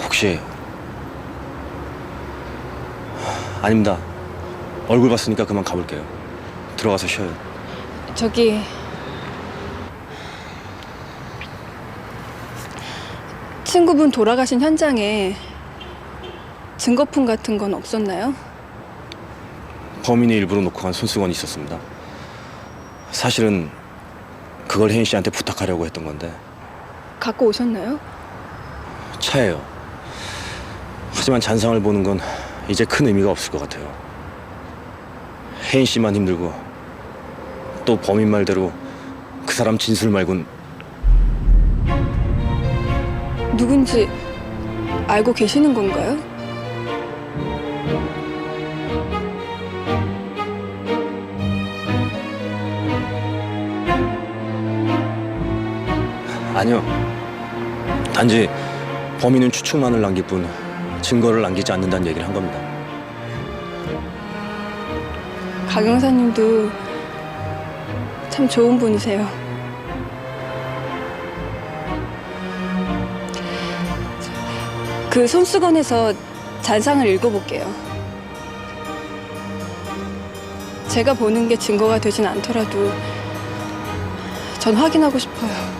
혹시 아닙니다. 얼굴 봤으니까 그만 가볼게요. 들어가서 쉬어요. 저기 친구분 돌아가신 현장에 증거품 같은 건 없었나요? 범인이 일부러 놓고 간 손수건이 있었습니다. 사실은 그걸 혜인 씨한테 부탁하려고 했던 건데 갖고 오셨나요? 차예요. 하지만 잔상을 보는 건 이제 큰 의미가 없을 것 같아요. 혜인 씨만 힘들고 또 범인 말대로 그 사람 진술 말곤 누군지 알고 계시는 건가요? 아니요. 단지 범인은 추측만을 남길 뿐 증거를 남기지 않는다는 얘기를 한 겁니다. 강 형사님도 참 좋은 분이세요. 그 손수건에서 잔상을 읽어볼게요. 제가 보는 게 증거가 되진 않더라도 전 확인하고 싶어요.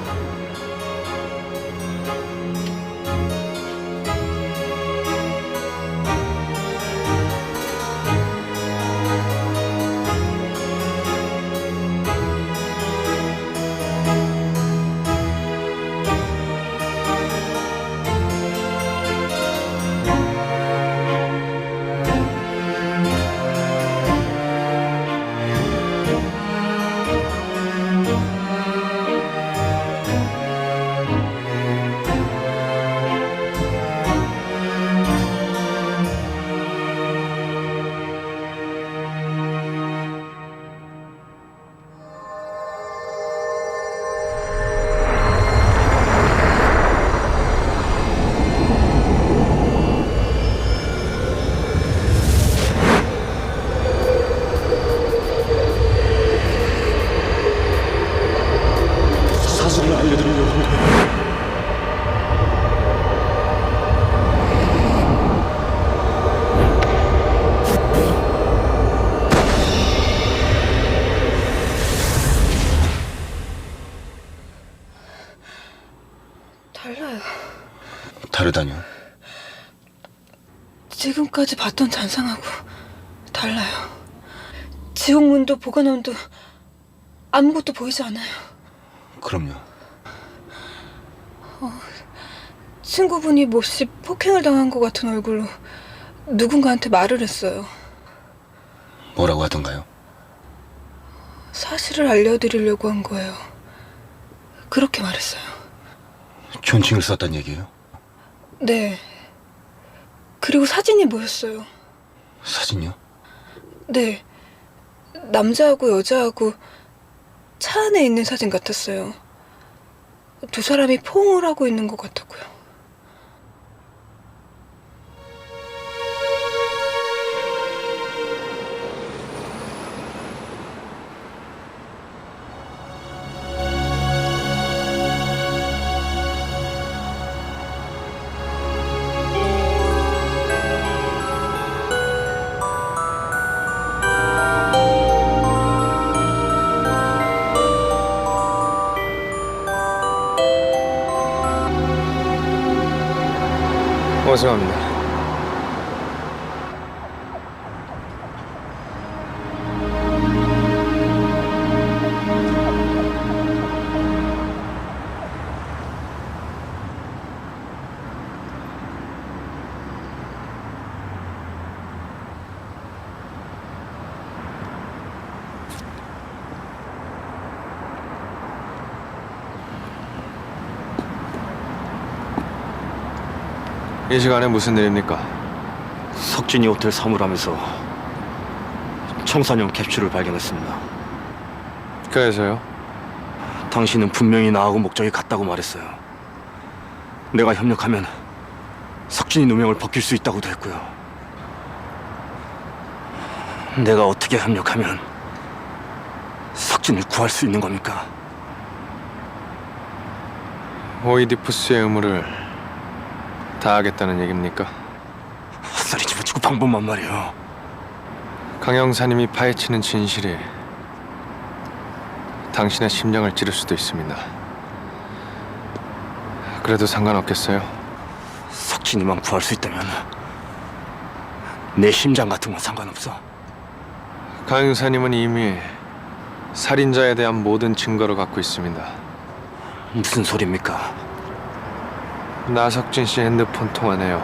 지금까지 봤던 잔상하고 달라요. 지옥문도 보관함도 아무것도 보이지 않아요. 그럼요. 친구분이 몹시 폭행을 당한 것 같은 얼굴로 누군가한테 말을 했어요. 뭐라고 하던가요? 사실을 알려드리려고 한 거예요. 그렇게 말했어요. 존칭을 썼단 얘기예요? 네. 그리고 사진이 보였어요. 사진이요? 네. 남자하고 여자하고 차 안에 있는 사진 같았어요. 두 사람이 포옹을 하고 있는 것 같았고요. 고맙습니다. 이 시간에 무슨 일입니까? 석진이 호텔 사물함에서 청산용 캡슐을 발견했습니다. 그래서요? 당신은 분명히 나하고 목적이 같다고 말했어요. 내가 협력하면 석진이 누명을 벗길 수 있다고도 했고요. 내가 어떻게 협력하면 석진을 구할 수 있는 겁니까? 오이디푸스의 의무를 다하겠다는 얘기입니까? 헛소리 집어치고 방법만 말이에요. 강 형사님이 파헤치는 진실이 당신의 심장을 찌를 수도 있습니다. 그래도 상관없겠어요? 석진이만 구할 수 있다면 내 심장 같은 건 상관없어. 강 형사님은 이미 살인자에 대한 모든 증거를 갖고 있습니다. 무슨 소리입니까? 나석진 씨 핸드폰 통화 내역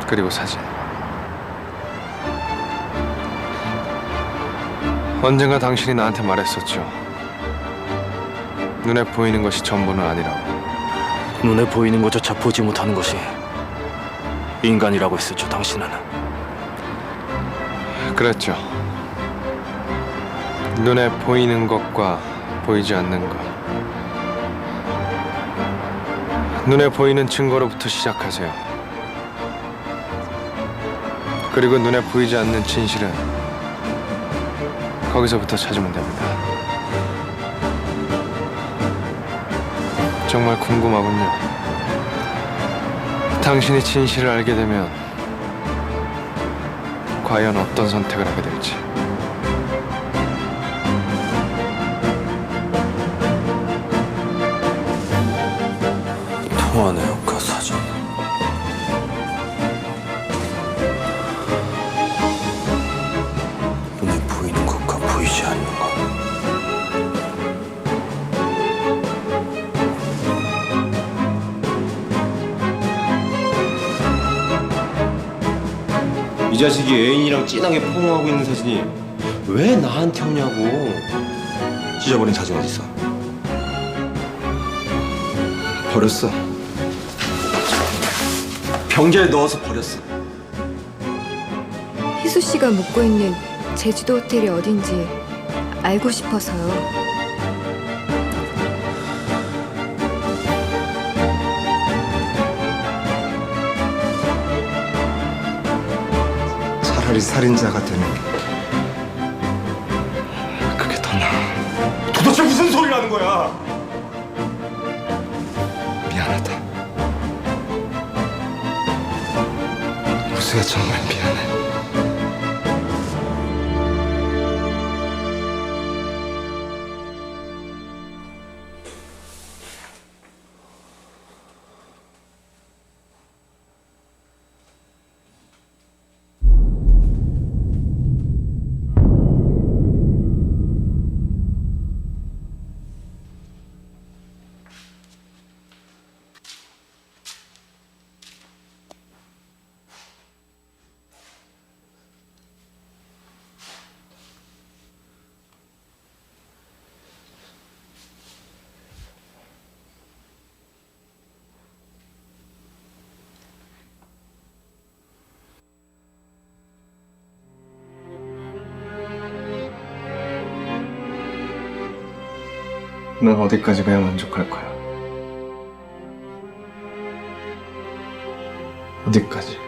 그리고 사진. 언젠가 당신이 나한테 말했었죠. 눈에 보이는 것이 전부는 아니라고. 눈에 보이는 것조차 보지 못하는 것이 인간이라고 했었죠, 당신은. 그랬죠. 눈에 보이는 것과 보이지 않는 것. 눈에 보이는 증거로부터 시작하세요. 그리고 눈에 보이지 않는 진실은 거기서부터 찾으면 됩니다. 정말 궁금하군요. 당신이 진실을 알게 되면 과연 어떤 선택을 하게 될지. 통화 내역과 사진. 눈에 보이는 것과 보이지 않는 것. 이 자식이 애인이랑 진하게 포옹하고 있는 사진이 왜 나한테 오냐고. 찢어버린 사진 어디 있어? 버렸어. 병자에 넣어서 버렸어. 희수 씨가 묵고 있는 제주도 호텔이 어딘지 알고 싶어서요. 차라리 살인자가 되는 게 그게 더 나아. 도대체 무슨 소리를 하는 거야? 미안하다. 무수야, 정말 미안해. 넌 어디까지 가야 만족할 거야? 어디까지?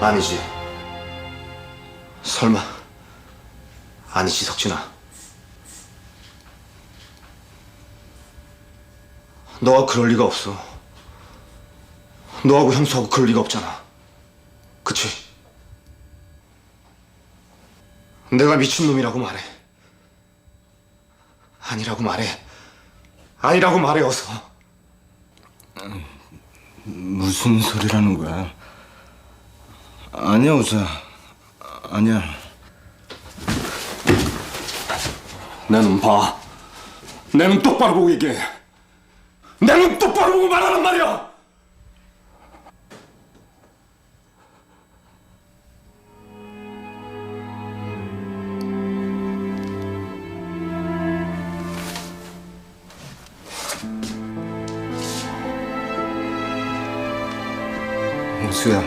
아니지. 설마. 아니지, 석진아. 너가 그럴 리가 없어. 너하고 형수하고 그럴 리가 없잖아. 그치? 내가 미친놈이라고 말해. 아니라고 말해. 아니라고 말해, 어서. 무슨 소리라는 거야? 아니야, 우수야. 아니야. 내 눈 봐. 내 눈 똑바로 보고 얘기해. 내 눈 똑바로 보고 말하란 말이야! 우수야.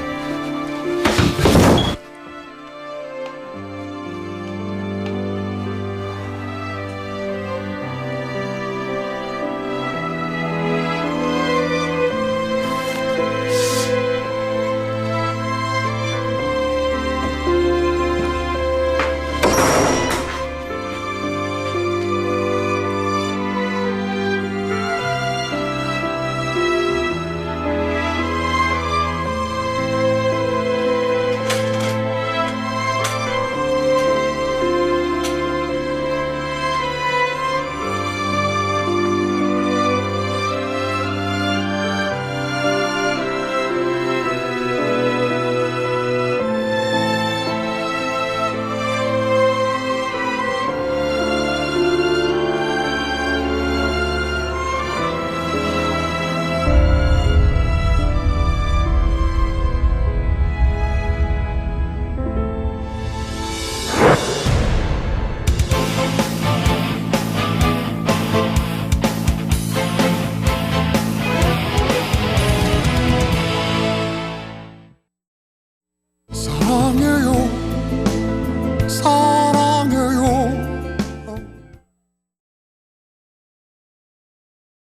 사랑해요.